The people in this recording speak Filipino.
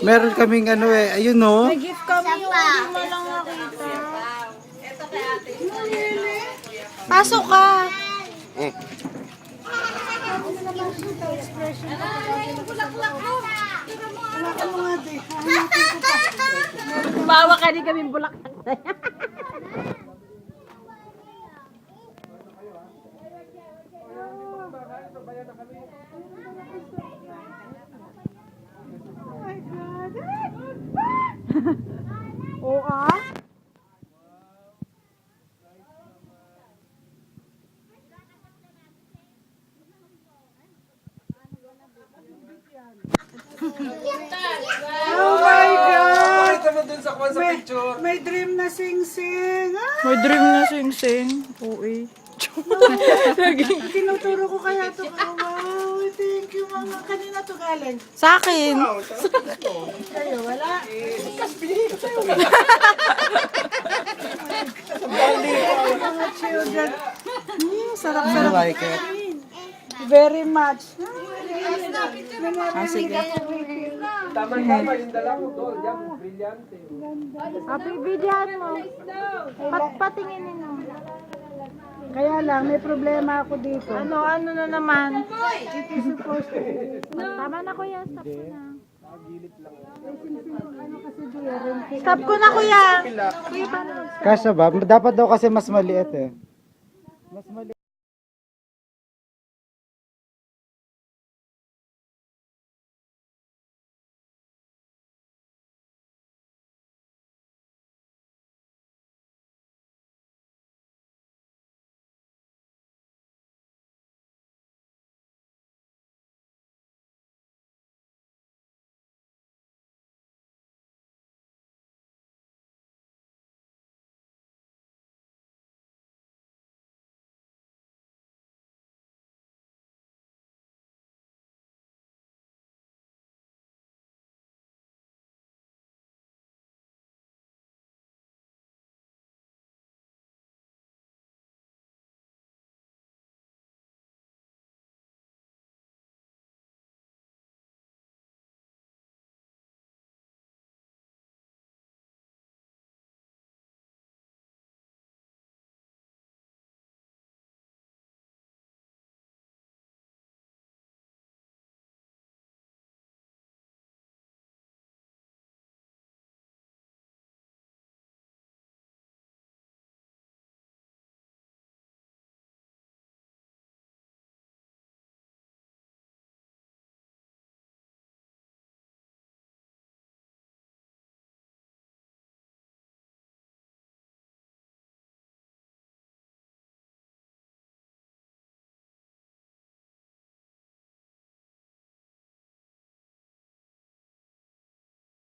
Meron kaming ano eh. Ayun no. May gift kami yung hindi mo lang nakita. Pasok ka. Bawa ka din kami bulak. Oo ah. Oh my God! Pakita mo dun sa kwan sa picture. May dream na sing-sing. Ah, May dream na sing-sing. Oo eh. tinuturo ko kaya to. Wow, thank you mga. Kanina to galing. Sa akin. Kayo, wala. Mga children. Sarap-sarap. I like it. Very much. Ah, sige. Tama-tama yung dala ko doon. Yan, brilyante. Happy videohan mo. Patinginin mo. Kaya lang, may problema ako dito. Ano na naman? It is supposed to be. Tama na kuya, stop ko na. Ano kasi dear, Stop ko na kuya. Kuya, paano? Kasya ba? Dapat daw kasi mas maliit eh. Mas maliit.